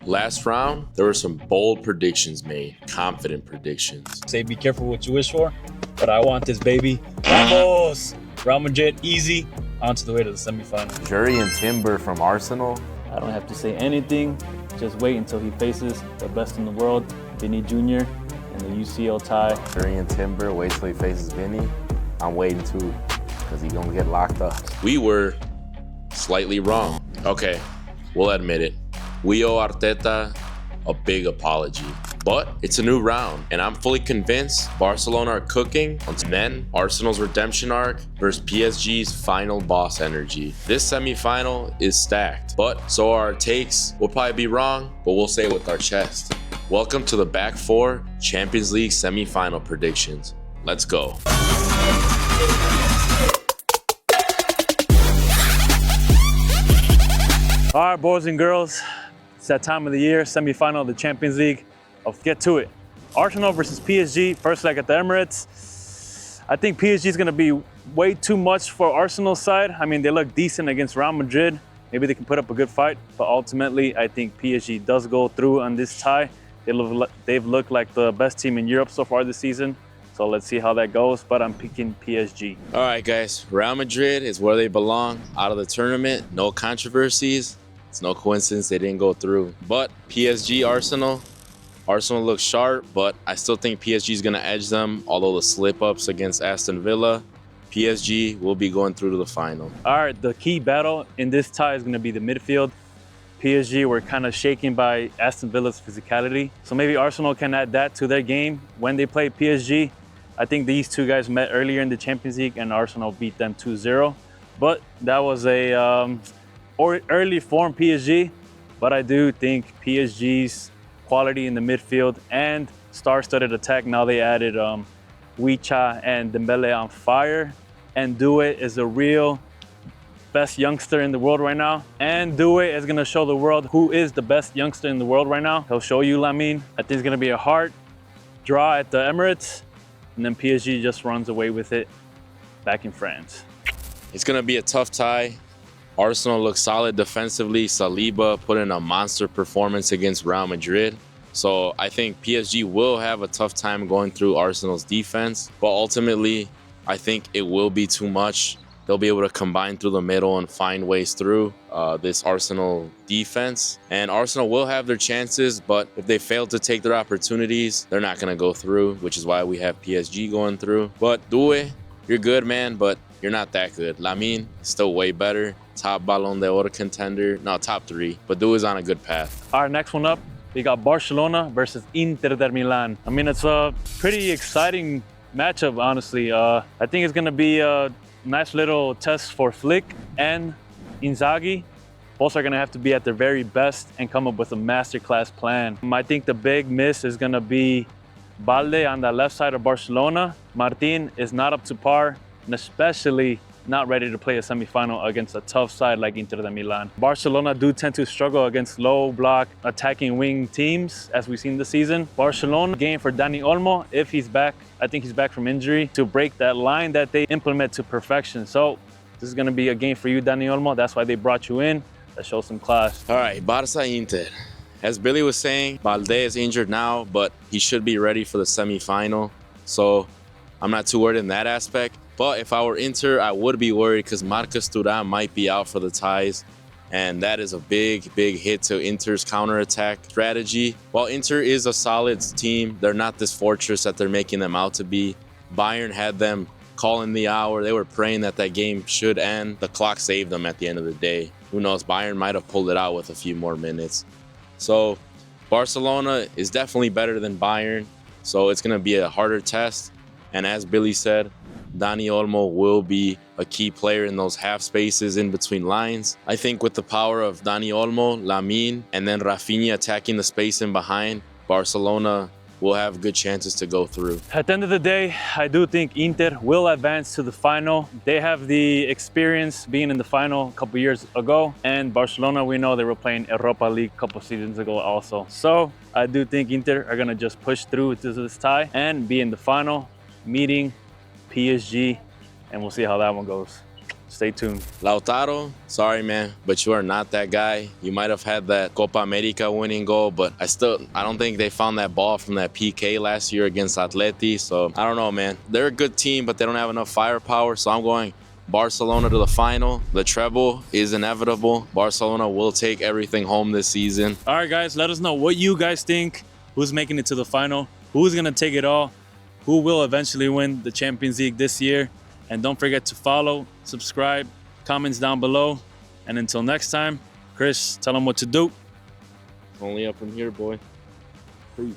Last round, there were some bold predictions made, confident predictions. Say be careful what you wish for, but I want this, baby. Vamos! Real Madrid, easy, on to the way to the semifinal. Jury and Timber from Arsenal. I don't have to say anything. Just wait until he faces the best in the world, Vinny Jr. in the UCL tie. Jury and Timber, wait till he faces Vinny. I'm waiting too, because he's gonna get locked up. We were slightly wrong. Okay, we'll admit it. We owe Arteta a big apology. But it's a new round, and I'm fully convinced Barcelona are cooking. And then Arsenal's redemption arc versus PSG's final boss energy. This semi-final is stacked, but so are our takes. We'll probably be wrong, but we'll say it with our chest. Welcome to the Back 4 Champions League semi-final predictions. Let's go. All right, boys and girls, it's that time of the year, semi-final of the Champions League. Let's get to it. Arsenal versus PSG, first leg at the Emirates. I think PSG is going to be way too much for Arsenal's side. I mean, they look decent against Real Madrid. Maybe they can put up a good fight, but ultimately, I think PSG does go through on this tie. They've looked like the best team in Europe so far this season. So let's see how that goes, but I'm picking PSG. All right, guys. Real Madrid is where they belong out of the tournament. No controversies. It's no coincidence they didn't go through. But PSG, Arsenal looks sharp, but I still think PSG is going to edge them, although the slip-ups against Aston Villa, PSG will be going through to the final. All right, the key battle in this tie is going to be the midfield. PSG were kind of shaken by Aston Villa's physicality, so maybe Arsenal can add that to their game when they play PSG. I think these two guys met earlier in the Champions League, and Arsenal beat them 2-0. But that was a early form PSG, but I do think PSG's quality in the midfield and star-studded attack. Now they added Wicha and Dembele on fire. And Due is the real best youngster in the world right now. And Due is going to show the world who is the best youngster in the world right now. He'll show you, Lamine. I think it's going to be a hard draw at the Emirates. And then PSG just runs away with it back in France. It's going to be a tough tie. Arsenal looks solid defensively. Saliba put in a monster performance against Real Madrid. So I think PSG will have a tough time going through Arsenal's defense. But ultimately, I think it will be too much. They'll be able to combine through the middle and find ways through this Arsenal defense. And Arsenal will have their chances, but if they fail to take their opportunities, they're not going to go through, which is why we have PSG going through. But Due, you're good, man, but you're not that good. Lamine is still way better. Top Ballon d'Or contender. No, top 3. But Due is on a good path. All right, next one up, we got Barcelona versus Inter Milan. I mean, it's a pretty exciting matchup, honestly. I think it's going to be a nice little test for Flick and Inzaghi. Both are going to have to be at their very best and come up with a masterclass plan. I think the big miss is going to be Balde on the left side of Barcelona. Martin is not up to par, and especially not ready to play a semifinal against a tough side like Inter de Milan. Barcelona do tend to struggle against low block attacking wing teams, as we've seen this season. Barcelona game for Dani Olmo, if he's back. I think he's back from injury, to break that line that they implement to perfection. So this is going to be a game for you, Dani Olmo. That's why they brought you in. Let's show some class. All right, Barca Inter. As Billy was saying, Balde is injured now, but he should be ready for the semifinal. So I'm not too worried in that aspect. But if I were Inter, I would be worried because Marcus Thuram might be out for the ties. And that is a big, big hit to Inter's counterattack strategy. While Inter is a solid team, they're not this fortress that they're making them out to be. Bayern had them calling the hour. They were praying that that game should end. The clock saved them at the end of the day. Who knows? Bayern might have pulled it out with a few more minutes. So Barcelona is definitely better than Bayern. So it's going to be a harder test. And as Billy said, Dani Olmo will be a key player in those half spaces in between lines. I think with the power of Dani Olmo, Lamine, and then Rafinha attacking the space in behind, Barcelona will have good chances to go through. At the end of the day, I do think Inter will advance to the final. They have the experience being in the final a couple years ago. And Barcelona, we know they were playing Europa League a couple seasons ago also. So I do think Inter are going to just push through to this tie and be in the final, meeting PSG, and we'll see how that one goes. Stay tuned. Lautaro, sorry, man, but you are not that guy. You might have had that Copa America winning goal, but I don't think they found that ball from that PK last year against Atleti. So I don't know, man. They're a good team, but they don't have enough firepower. So I'm going Barcelona to the final. The treble is inevitable. Barcelona will take everything home this season. All right, guys, let us know what you guys think. Who's making it to the final? Who's going to take it all? Who will eventually win the Champions League this year? And don't forget to follow, subscribe, comments down below. And until next time, Chris, tell them what to do. Only up from here, boy. Peace.